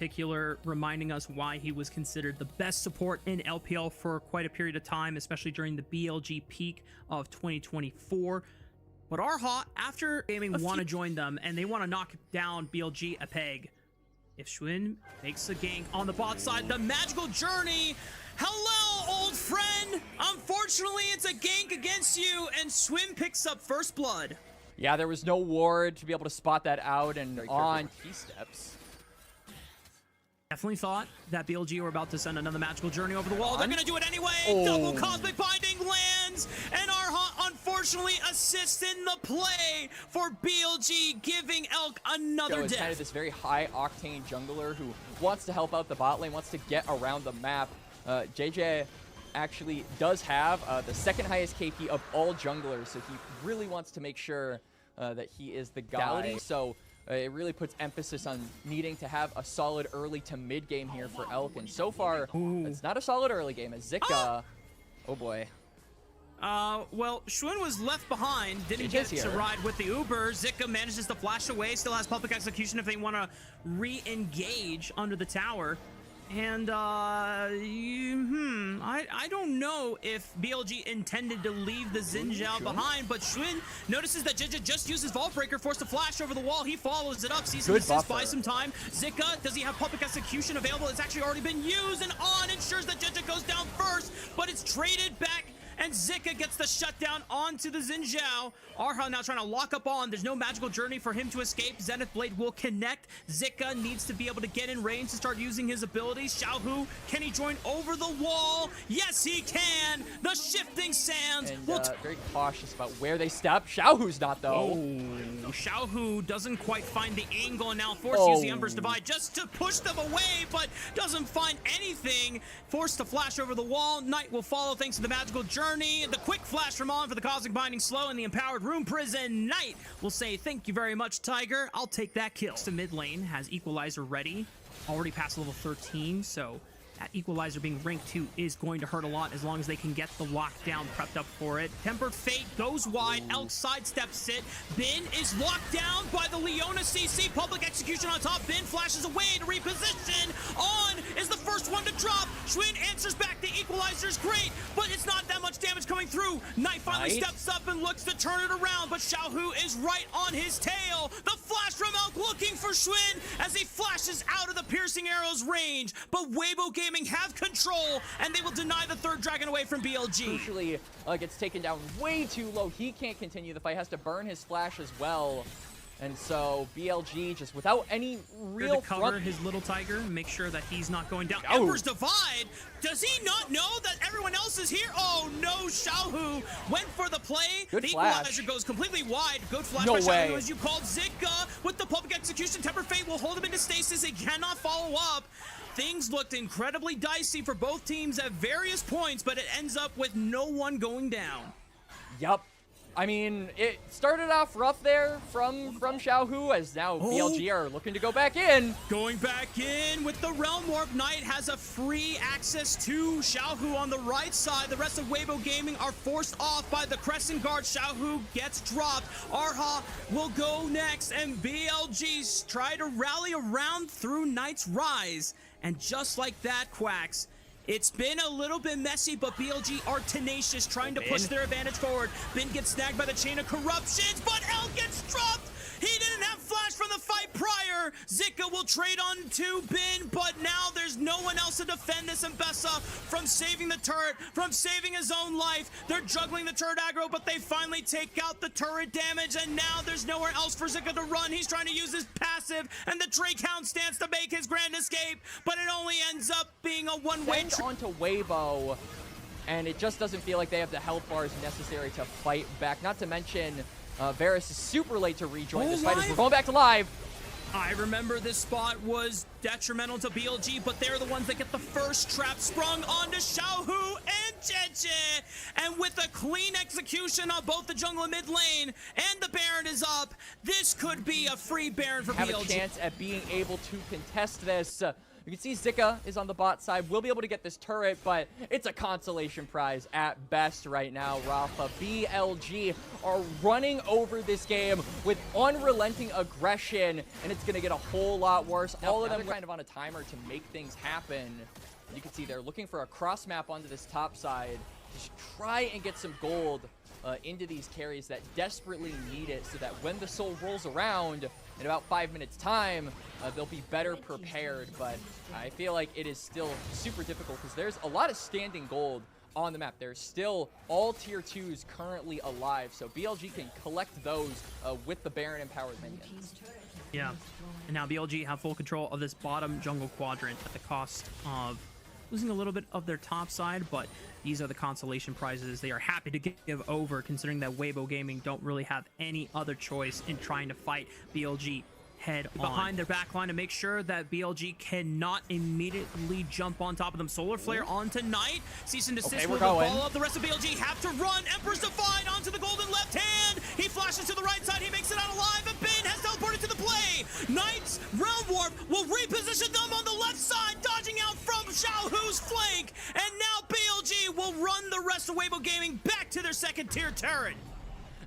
particular, reminding us why he was considered the best support in LPL for quite a period of time, especially during the BLG peak of 2024. But Arha, after gaming, want to join them, and they want to knock down BLG a peg. If Schwinn makes a gank on the bot side, the magical journey. Hello, old friend. Unfortunately, it's a gank against you, and Schwinn picks up first blood. Yeah, there was no ward to be able to spot that out, and on T-steps. Definitely thought that BLG were about to send another magical journey over the wall. They're gonna do it anyway. Double cosmic binding lands, and Arha unfortunately assists in the play for BLG, giving Elk another death. Kind of this very high octane jungler who wants to help out the bot lane, wants to get around the map. JJ actually does have the second highest KP of all junglers, so he really wants to make sure that he is the guy. So it really puts emphasis on needing to have a solid early to mid game here for Elk, and so far it's not a solid early game as Zika. Oh boy. Well, Schwinn was left behind, didn't get to ride with the Uber. Zika manages to flash away, still has public execution if they want to re-engage under the tower. And, I don't know if BLG intended to leave the Xin Zhao behind, but Schwinn notices that JJ just uses Vault Breaker, forced to flash over the wall. He follows it up, sees him assist, buys some time. Zika, does he have public execution available? It's actually already been used, and On ensures that JJ goes down first, but it's traded back, and Zika gets the shutdown onto the Xin Zhao. Arha now trying to lock up On. There's no magical journey for him to escape. Zenith Blade will connect. Zika needs to be able to get in range to start using his abilities. Xiaohu, can he join over the wall? Yes, he can. The shifting sands. And very cautious about where they step. Xiaohu's not, though. Xiaohu doesn't quite find the angle, and now forced to use the Ember's Divide just to push them away, but doesn't find anything. Forced to flash over the wall. Knight will follow thanks to the magical journey. The quick flash from On for the Cosmic Binding Slow, and the Empowered Room Prison. Knight will say, thank you very much, Tiger. I'll take that kill. The mid lane has Equalizer ready. Already past level 13, so that Equalizer being rank 2 is going to hurt a lot as long as they can get the lockdown prepped up for it. Tempered Fate goes wide. Elk sidesteps it. Bin is locked down by the Leona CC. Public execution on top. Bin flashes away to reposition. On is the first one to drop. Schwinn answers back. The Equalizer's great, but it's not that much damage coming through. Knight finally steps up and looks to turn it around, but Xiaohu is right on his tail. The flash from Elk looking for Schwinn as he flashes out of the piercing arrow's range, but Waybo have control, and they will deny the third dragon away from BLG. Crucially, gets taken down way too low. He can't continue the fight, has to burn his flash as well. And so BLG just without any real cover his little Tiger, make sure that he's not going down. Ember's Divide. Does he not know that everyone else is here? Oh no, Xiaohu went for the play. Good the flash. Equalizer goes completely wide. Good flash No by way. Xiaohu, as you called. Zika with the public execution. Temper Fate will hold him into stasis. He cannot follow up. Things looked incredibly dicey for both teams at various points, but it ends up with no one going down. Yup. I mean, it started off rough there from Xiaohu, as now BLG are looking to go back in. Going back in with the Realm Warp. Knight has a free access to Xiaohu on the right side. The rest of Weibo Gaming are forced off by the Crescent Guard. Xiaohu gets dropped. Arha will go next, and BLG try to rally around through Knight's rise. And just like that, Quacks, it's been a little bit messy, but BLG are tenacious, trying to push their advantage forward. Bin gets snagged by the Chain of Corruptions, but Elk gets dropped! He didn't have flash from the fight prior! Zika will trade on to Bin, but now there's no one else to defend this Mbessa from saving the turret, from saving his own life. They're juggling the turret aggro, but they finally take out the turret damage, and now there's nowhere else for Zika to run. He's trying to use his passive, and the Drake Hound stands to make his grand escape, but it only ends up being a one-way trip. Onto Waybo, and it just doesn't feel like they have the health bars necessary to fight back. Not to mention, Varus is super late to rejoin this fight as we're going back to live. I remember this spot was detrimental to BLG, but they're the ones that get the first trap sprung onto Xiaohu and JJ. And with a clean execution on both the jungle and mid lane, and the Baron is up, this could be a free Baron for BLG. Have a chance at being able to contest this. You can see Zika is on the bot side. We'll be able to get this turret, but it's a consolation prize at best right now, Rafa. BLG are running over this game with unrelenting aggression, and it's going to get a whole lot worse. All of them are kind of on a timer to make things happen. You can see they're looking for a cross map onto this top side. Just try and get some gold into these carries that desperately need it, so that when the soul rolls around in about 5 minutes time, they'll be better prepared. But I feel like it is still super difficult because there's a lot of standing gold on the map. There's still all tier 2s currently alive, so BLG can collect those with the Baron empowered minions. Yeah, and now BLG have full control of this bottom jungle quadrant at the cost of losing a little bit of their top side, but these are the consolation prizes they are happy to give over, considering that Weibo Gaming don't really have any other choice in trying to fight BLG head on. Behind their backline to make sure that BLG cannot immediately jump on top of them. Solar Flare onto Knight. Cease and desist will follow up. The rest of BLG have to run. Emperor's Divide onto the golden left hand. He flashes to the right side. He makes it out alive. And Bin has teleported to the play. Knight's Realm Warp will reposition them on the left side, dodging out from Xiaohu's flank. And now BLG will run the rest of Weibo Gaming back to their second tier turret.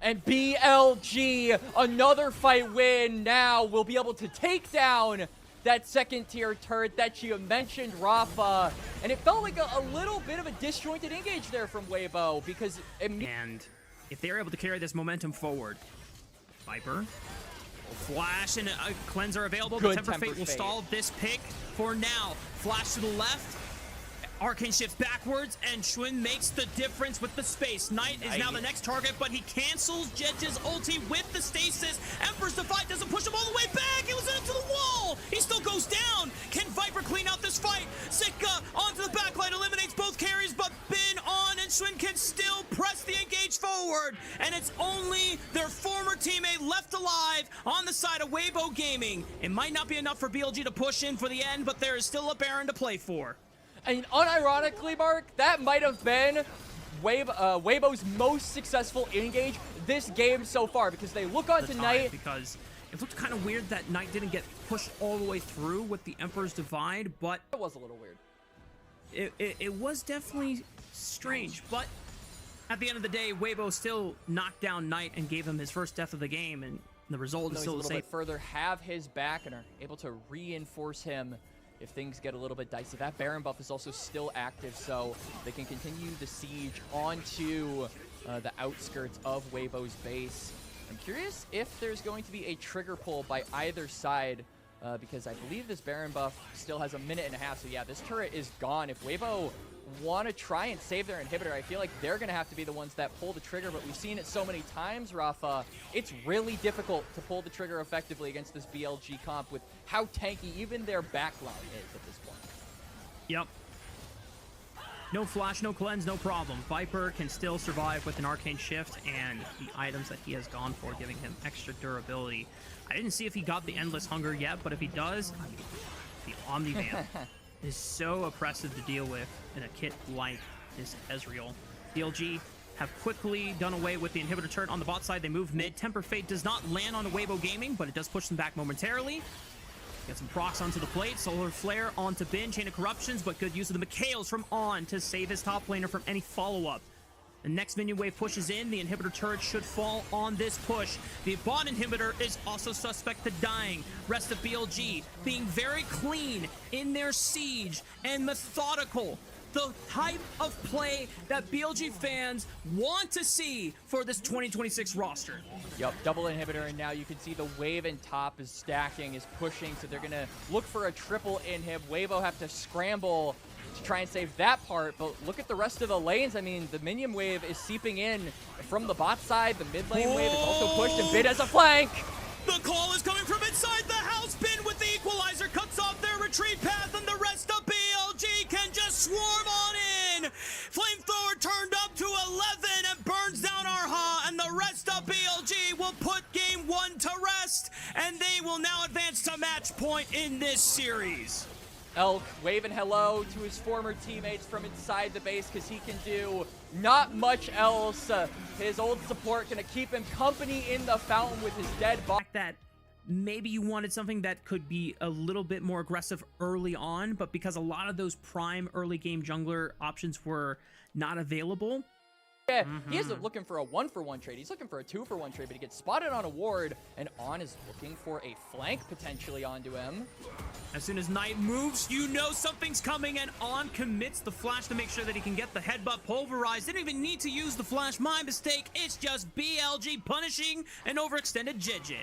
And BLG, another fight win now, will be able to take down that second tier turret that you mentioned, Rafa. And it felt like a little bit of a disjointed engage there from Waybo, because... And if they're able to carry this momentum forward, Viper, flash and a cleanser available, but Temper Fate will stall this pick for now. Flash to the left. Arcane shifts backwards, and Schwinn makes the difference with the space. Knight is now the next target, but he cancels Jedge's ulti with the stasis. Emperor's Divide doesn't push him all the way back. It was into the wall. He still goes down. Can Viper clean out this fight? Zika onto the backline, eliminates both carries, but Bin on, and Schwinn can still press the engage forward. And it's only their former teammate left alive on the side of Weibo Gaming. It might not be enough for BLG to push in for the end, but there is still a Baron to play for. And unironically, Mark, that might have been Weibo's most successful engage this game so far, because they look onto Knight. Because it looked kind of weird that Knight didn't get pushed all the way through with the Emperor's Divide, but... It was a little weird. It was definitely strange, but at the end of the day, Weibo still knocked down Knight and gave him his first death of the game, and the result is still the same. Bit further, have his back and are able to reinforce him if things get a little bit dicey. That Baron buff is also still active, so they can continue the siege onto the outskirts of Weibo's base. I'm curious if there's going to be a trigger pull by either side, because I believe this Baron buff still has a minute and a half, so yeah, this turret is gone. If Weibo want to try and save their inhibitor, I feel like they're going to have to be the ones that pull the trigger, but we've seen it so many times, Rafa. It's really difficult to pull the trigger effectively against this BLG comp with how tanky even their backline is at this point. Yep. No flash, no cleanse, no problem. Viper can still survive with an arcane shift and the items that he has gone for, giving him extra durability. I didn't see if he got the Endless Hunger yet, but if he does, I mean, the Omni-Van is so oppressive to deal with in a kit like this Ezreal. BLG have quickly done away with the inhibitor turret on the bot side. They move mid. Temper Fate does not land on Weibo Gaming, but it does push them back momentarily. Get some procs onto the plate. Solar Flare onto Bin. Chain of Corruptions, but good use of the Mikhails from On to save his top laner from any follow-up. The next minion wave pushes in. The inhibitor turret should fall on this push. The bot inhibitor is also suspect to dying. Rest of BLG being very clean in their siege and methodical. The type of play that BLG fans want to see for this 2026 roster. Yep, double inhibitor, and now you can see the wave in top is stacking, is pushing, so they're going to look for a triple inhib. Waybo have to scramble to try and save that part, but look at the rest of the lanes. I mean, the minion wave is seeping in from the bot side. The mid lane wave is also pushed, and Bid has a flank. The call is coming from inside the house. Bin with the equalizer cuts off their retreat path, and the rest of BLG can just swarm on in. Flamethrower turned up to 11 and burns down Arha, and the rest of BLG will put game one to rest, and they will now advance to match point in this series. Elk waving hello to his former teammates from inside the base, because he can do not much else. His old support gonna keep him company in the fountain with his dead body. That maybe you wanted something that could be a little bit more aggressive early on, but because a lot of those prime early game jungler options were not available. Yeah, he isn't looking for a 1-for-1 trade. He's looking for a 2-for-1 trade, but he gets spotted on a ward, and On is looking for a flank potentially onto him. As soon as Knight moves, you know something's coming, and On commits the flash to make sure that he can get the headbutt pulverized. Didn't even need to use the flash. My mistake. It's just BLG punishing an overextended JJ.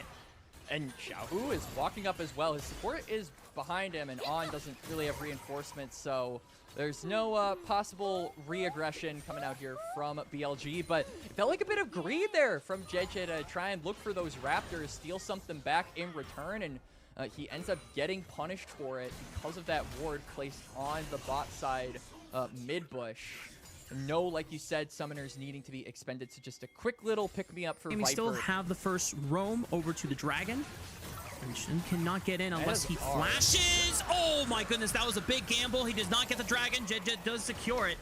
And Xiaohu is walking up as well. His support is behind him, and On doesn't really have reinforcements, so there's no possible re-aggression coming out here from BLG, but it felt like a bit of greed there from JJ to try and look for those Raptors, steal something back in return, and he ends up getting punished for it because of that ward placed on the bot side mid-bush. No, like you said, summoners needing to be expended, so just a quick little pick-me-up for And Viper. we still have the first roam over to the Dragon. And cannot get in unless he flashes. Oh my goodness, that was a big gamble. He does not get the Dragon. Jet does secure it.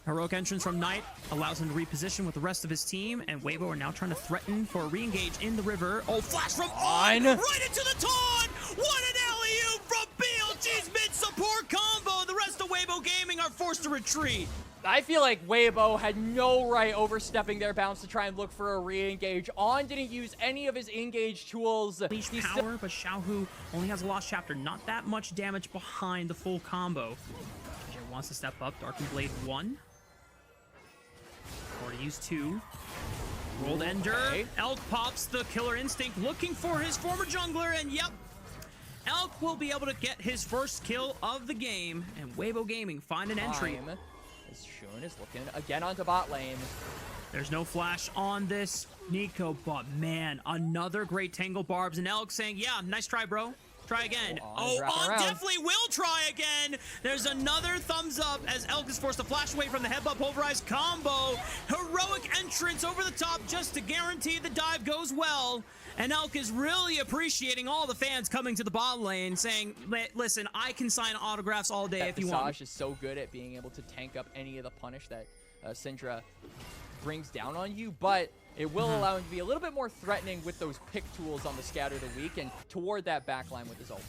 Heroic entrance from Knight allows him to reposition with the rest of his team, and Waybo are now trying to threaten for a re-engage in the river. Oh, flash from On! Right into the taunt! What an alley-oop from BLG's mid-support combo! The rest of Waybo Gaming are forced to retreat. I feel like Weibo had no right overstepping their bounds to try and look for a re-engage. On didn't use any of his engage tools. Leash power, but Xiaohu only has a lost chapter. Not that much damage behind the full combo. JJ wants to step up. Darkened Blade 1. Already used 2. Rolled Ender. Okay. Elk pops the Killer Instinct, looking for his former jungler, and yep. Elk will be able to get his first kill of the game, and Weibo Gaming find an entry. As Shun is looking again onto bot lane. There's no flash on this Nico, but man, another great Tangle Barbs, and Elk saying, yeah, nice try, bro. Try again. Oh, On definitely will try again. There's another thumbs up as Elk is forced to flash away from the headbutt pulverized combo. Heroic entrance over the top just to guarantee the dive goes well. And Elk is really appreciating all the fans coming to the bot lane saying, listen, I can sign autographs all day if you want. Visage is so good at being able to tank up any of the punish that Syndra brings down on you, but it will allow him to be a little bit more threatening with those pick tools on the Scatter the Weak and toward that backline with his ult.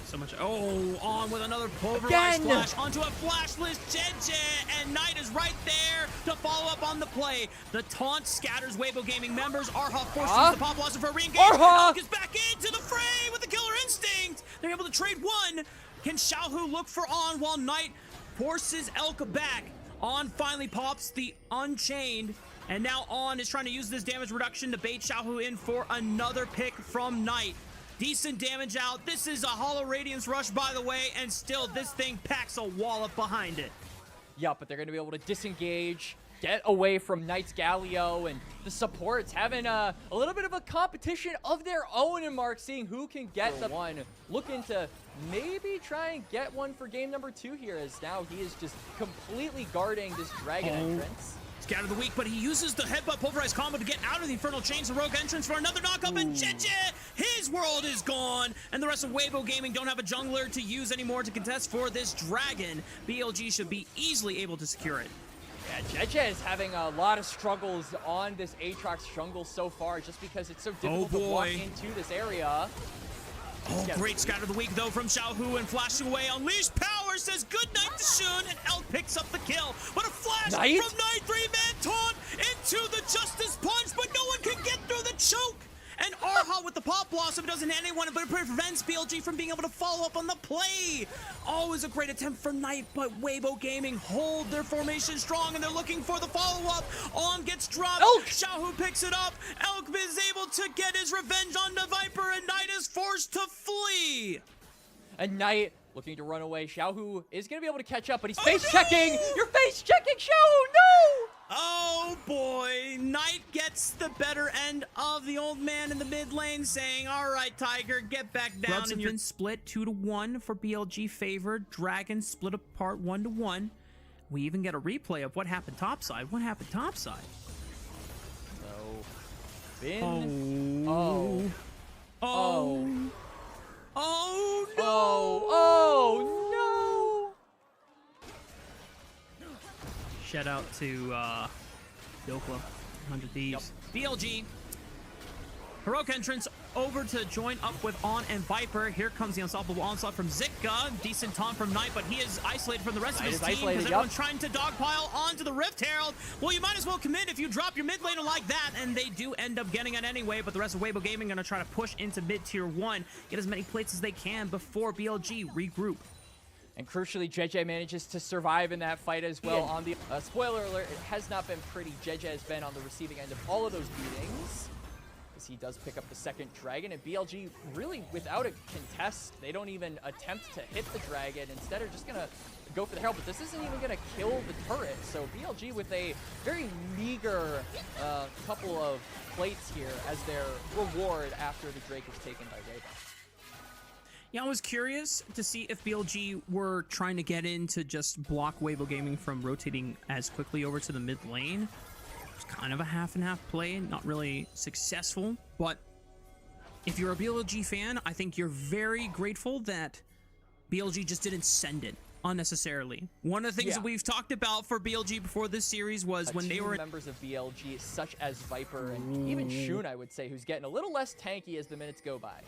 So much. Oh, On with another pulverized flash onto a flashless JJ, and Knight is right there to follow up on the play. The taunt scatters Weibo Gaming members. Arha forces the pop blossom for a re-engage. Elk is back into the fray with the Killer Instinct. They're able to trade one. Can Xiaohu look for On while Knight forces Elk back? On finally pops the Unchained, and now On is trying to use this damage reduction to bait Xiaohu in for another pick from Knight. Decent damage out. This is a Hollow Radiance rush, by the way, and still this thing packs a wallop behind it. Yeah, but they're going to be able to disengage, get away from Knight's Galio, and the supports having a little bit of a competition of their own in Mark, seeing who can get the one. Looking to maybe try and get one for game number 2 here, as now he is just completely guarding this Dragon entrance. Scatter the Weak, but he uses the headbutt pulverized combo to get out of the Infernal Chains. The Rogue entrance for another knockup, and JJ, his world is gone. And the rest of Weibo Gaming don't have a jungler to use anymore to contest for this Dragon. BLG should be easily able to secure it. Yeah, JJ is having a lot of struggles on this Aatrox jungle so far, just because it's so difficult to walk into this area. Oh, great Scatter the Weak, though, from Xiaohu, and flashing away. Unleashed Power says goodnight to Shun, and Elk picks up the kill. But a flash from Knight, 3-man taunt into the Justice Punch, but no one can get through the choke. And Arha with the Pop Blossom doesn't hit anyone, but it prevents BLG from being able to follow up on the play. Always a great attempt for Knight, but Weibo Gaming hold their formation strong, and they're looking for the follow-up. On gets dropped. Elk! Xiaohu picks it up. Elk is able to get his revenge on the Viper, and Knight is forced to flee. And Knight looking to run away. Xiaohu is going to be able to catch up, but he's face-checking. You're face-checking, Xiaohu, no! Oh boy, Knight gets the better end of the old man in the mid lane, saying, all right, Tiger, get back down. Grubs have been split 2-1 for BLG favored. Dragon split apart 1-1. We even get a replay of what happened topside. What happened topside? So, Finn. Oh no! Oh no! Shout out to Dokla, 100 Thieves. BLG. Heroic entrance over to join up with On and Viper. Here comes the unstoppable onslaught from Zika. Decent taunt from Knight, but he is isolated from the rest of his team because everyone's trying to dogpile onto the Rift Herald. Well, you might as well commit if you drop your mid laner like that, and they do end up getting it anyway, but the rest of Weibo Gaming are going to try to push into mid-tier 1, get as many plates as they can before BLG regroup. And crucially, JJ manages to survive in that fight as well. On the spoiler alert, it has not been pretty. JJ has been on the receiving end of all of those beatings, as he does pick up the second dragon. And BLG, really without a contest, they don't even attempt to hit the dragon. Instead, are just gonna go for the Herald, but this isn't even gonna kill the turret. So BLG with a very meager couple of plates here as their reward after the Drake is taken by Waybo. Yeah, I was curious to see if BLG were trying to get in to just block Weibo Gaming from rotating as quickly over to the mid lane. It's kind of a half and half play, not really successful, but if you're a BLG fan, I think you're very grateful that BLG just didn't send it unnecessarily. One of the things that we've talked about for BLG before this series was when they were members of BLG, such as Viper and even Shun, I would say, who's getting a little less tanky as the minutes go by.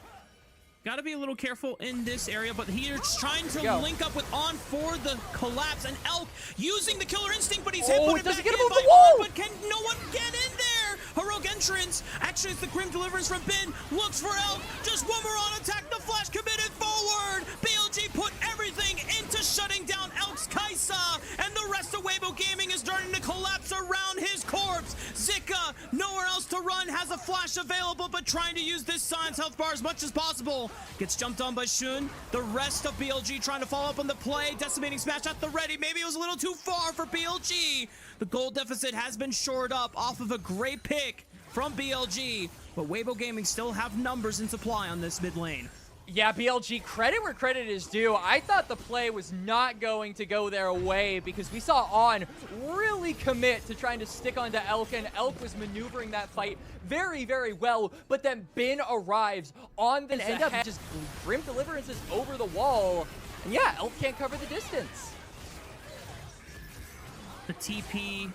Got to be a little careful in this area, but he's trying to link up with On for the collapse, and Elk using the killer instinct, but he's hit put it back in by On, but can no one get in there? Heroic entrance. Actually, it's the Grim Deliverance from Bin. Looks for Elk. Just one more on attack. The flash committed forward. BLG put everything into shutting down Elk's Kaisa, and the rest of Weibo Gaming is starting to collapse around his corpse. Zika, nowhere else to run, has a flash available, but trying to use this Science health bar as much as possible. Gets jumped on by Shun. The rest of BLG trying to follow up on the play. Decimating smash at the ready. Maybe it was a little too far for BLG. The goal deficit has been shored up off of a great pick from BLG, but Weibo Gaming still have numbers in supply on this mid lane. Yeah, BLG, credit where credit is due. I thought the play was not going to go their way because we saw On really commit to trying to stick onto Elk, and Elk was maneuvering that fight very, very well, but then Bin arrives. On the end up just Grim Deliverances over the wall, and yeah, Elk can't cover the distance. The TP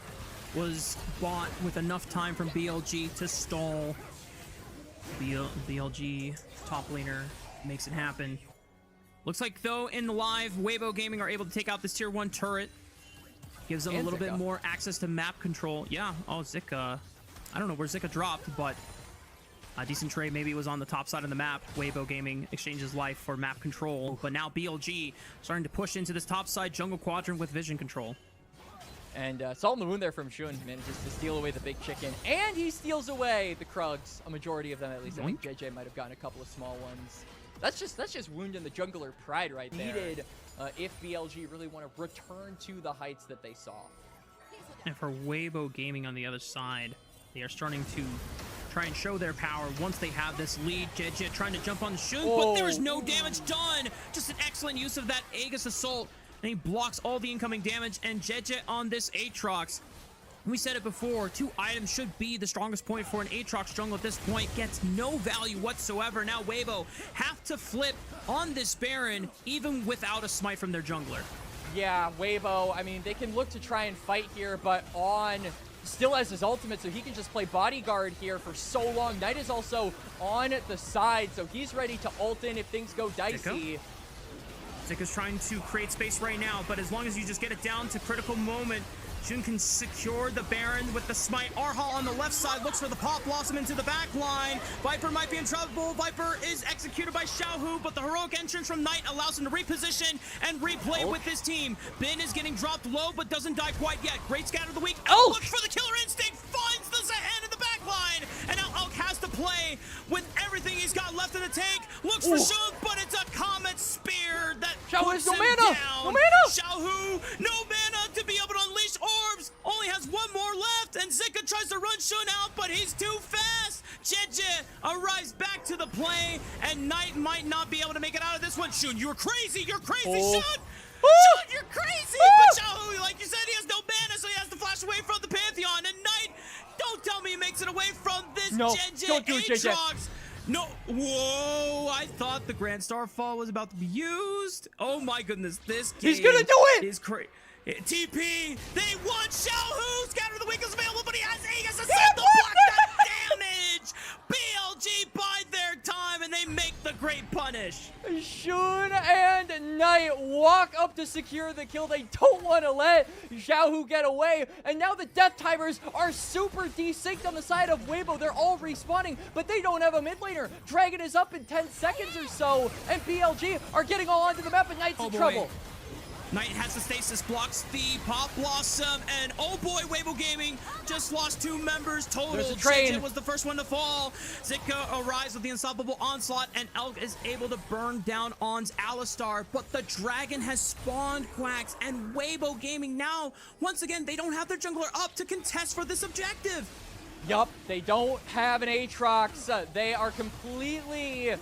was bought with enough time from BLG to stall. BLG top laner makes it happen. Looks like, though, in the live, Weibo Gaming are able to take out this tier 1 turret. Gives them a little bit more access to map control. Yeah, Zika. I don't know where Zika dropped, but a decent trade maybe was on the top side of the map. Weibo Gaming exchanges life for map control, but now BLG starting to push into this top side jungle quadrant with vision control. And Salt in the Wound there from Shun manages to steal away the big chicken, and he steals away the Krugs, a majority of them at least. I think JJ might have gotten a couple of small ones. That's just wounding the jungler pride right there. Needed if BLG really want to return to the heights that they saw. And for Weibo Gaming on the other side, they are starting to try and show their power once they have this lead. JJ trying to jump on the Shun, but there is no damage done. Just an excellent use of that Aegis Assault. And he blocks all the incoming damage, and JJ on this Aatrox. We said it before, 2 items should be the strongest point for an Aatrox jungle at this point. Gets no value whatsoever. Now Weibo have to flip on this Baron, even without a smite from their jungler. Yeah, Waybo, I mean, they can look to try and fight here, but On still has his ultimate, so he can just play bodyguard here for so long. Knight is also on the side, so he's ready to ult in if things go dicey. Zika's trying to create space right now, but as long as you just get it down to critical moment, Shun can secure the Baron with the smite. Arha on the left side looks for the pop blossom into the back line. Viper might be in trouble. Viper is executed by Xiaohu, but the heroic entrance from Knight allows him to reposition and replay with his team. Bin is getting dropped low, but doesn't die quite yet. Great scatter of the week. Elk looks for the killer instinct, finds the Zahan in the back line, and now Elk has to play with everything he's got left in the tank. Looks for Shun, but it's a Comet Spear that puts him down. No mana! Xiaohu, no mana to be able to unleash orbs, only has one more left, and Zika tries to run Shun out, but he's too fast. JJ arrives back to the play, and Knight might not be able to make it out of this one. Shun, you're crazy, Shun! Shun, you're crazy! But Xiaohu, like you said, he has no mana, so he has to flash away from the Pantheon, and Knight, don't tell me he makes it away from this JJ Aatrox. No, whoa, I thought the Grand Starfall was about to be used. Oh my goodness, this game He's gonna do it! Is crazy. TP, they want Xiaohu. Scatter the weak is available, but he has Aegis Assault to block that damage. BLG bide their the great punish. Shun and Knight walk up to secure the kill. They don't want to let Xiaohu get away. And now the death timers are super desynced on the side of Weibo. They're all respawning, but they don't have a mid laner. Dragon is up in 10 seconds or so, and BLG are getting all onto the map, and Knight's in trouble. Knight has the stasis, blocks the Pop Blossom, and oh boy, Weibo Gaming just lost 2 members total. There's a train. JJ was the first one to fall. Zika arrives with the unstoppable onslaught, and Elk is able to burn down On's Alistar, but the dragon has spawned Quacks, and Weibo Gaming now, once again, they don't have their jungler up to contest for this objective. Yup, they don't have an Aatrox. They are completely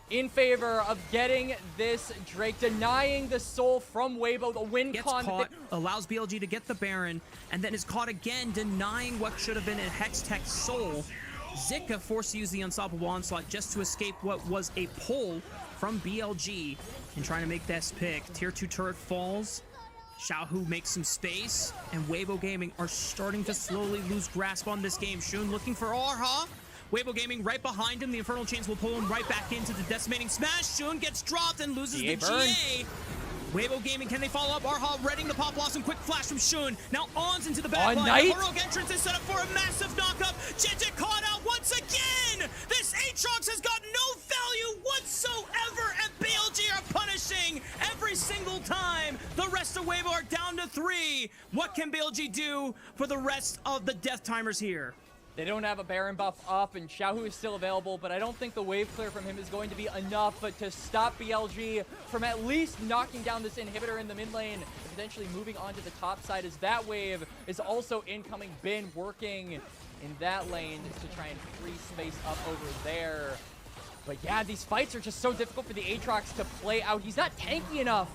in favor of getting this Drake, denying the soul from Weibo. The win Gets con caught, allows BLG to get the Baron, and then is caught again, denying what should have been a Hextech soul. Zika forced to use the unstoppable onslaught just to escape what was a pull from BLG and trying to make this pick. Tier 2 turret falls. Xiaohu makes some space, and Weibo Gaming are starting to slowly lose grasp on this game. Shun looking for Arha. Weibo Gaming right behind him. The Infernal Chains will pull him right back into the decimating smash. Shun gets dropped and loses the GA. Weibo Gaming, can they follow up? Arha reading the Pop Blossom. Quick flash from Shun. Now On's into the back line. The Herald entrance is set up for a massive knockup. JJ caught out once again. This Aatrox has got no value whatsoever, and BLG are punishing every single time. The rest of Weibo are down to 3. What can BLG do for the rest of the death timers here? They don't have a Baron buff up, and Xiaohu is still available, but I don't think the wave clear from him is going to be enough to stop BLG from at least knocking down this inhibitor in the mid lane and potentially moving on to the top side, as that wave is also incoming. Bin working in that lane to try and free space up over there. But yeah, these fights are just so difficult for the Aatrox to play out. He's not tanky enough,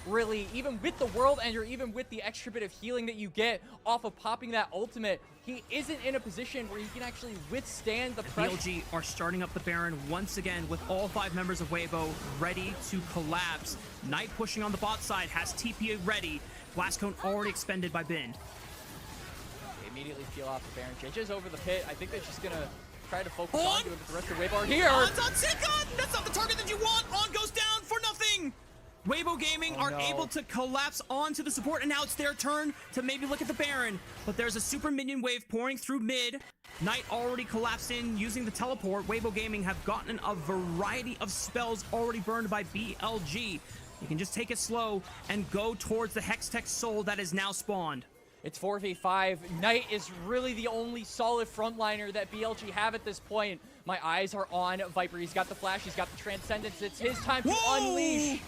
really, even with the World Ender, even with the extra bit of healing that you get off of popping that ultimate. He isn't in a position where he can actually withstand the pressure. BLG are starting up the Baron once again with all 5 members of Weibo ready to collapse. Knight pushing on the bot side, has TP ready. Blast Cone already expended by Bin. They immediately peel off the Baron. JJ's over the pit. I think they're just gonna try to focus on it, but the rest of Weibo are here. On's on Zika! That's not the target that you want! On goes down for nothing! Weibo Gaming are able to collapse onto the support, and now it's their turn to maybe look at the Baron. But there's a super minion wave pouring through mid. Knight already collapsed in using the teleport. Weibo Gaming have gotten a variety of spells already burned by BLG. You can just take it slow and go towards the Hextech soul that is now spawned. It's 4v5. Knight is really the only solid frontliner that BLG have at this point. My eyes are on Viper. He's got the flash. He's got the transcendence. It's his time to unleash.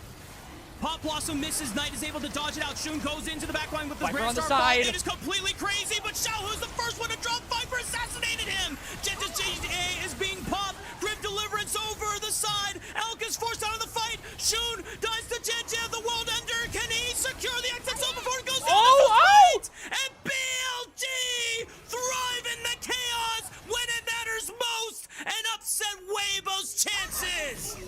Pop Blossom misses. Knight is able to dodge it out. Shun goes into the backline with the Viper Grand on the Star side. It is completely crazy, but Xiaohu's the first one to drop. Viper assassinated him. Jenta's JA is being popped. Grim Deliverance over the side. Elk is forced out of the fight. Shun dies to JJ. The World Ender. Can he secure the XXL before it goes down? And BLG thrive in the chaos when it matters most and upset Weibo's chances.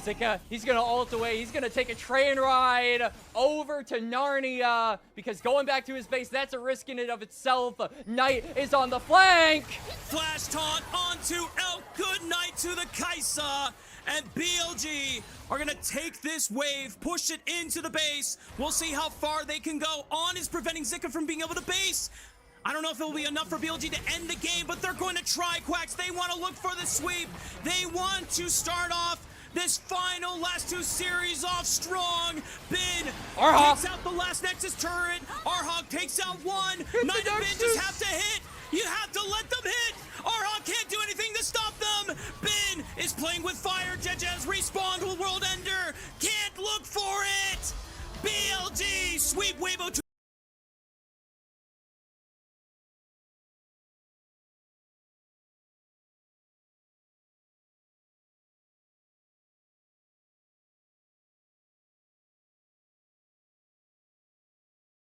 Zika, he's gonna ult away. He's gonna take a train ride over to Narnia, because going back to his base, that's a risk in and of itself. Knight is on the flank. Flash taunt onto Elk. Good night to the Kaisa. And BLG are gonna take this wave, push it into the base. We'll see how far they can go. On is preventing Zika from being able to base. I don't know if it will be enough for BLG to end the game, but they're going to try, Quacks. They want to look for the sweep. They want to start off this final last 2 series off strong. Bin takes out the last Nexus turret. Arhog takes out 1. Knight and Bin just have to hit. You have to let them hit. Arhog can't do anything to stop them. Bin is playing with fire. JJ has respawned with World Ender. Can't look for it.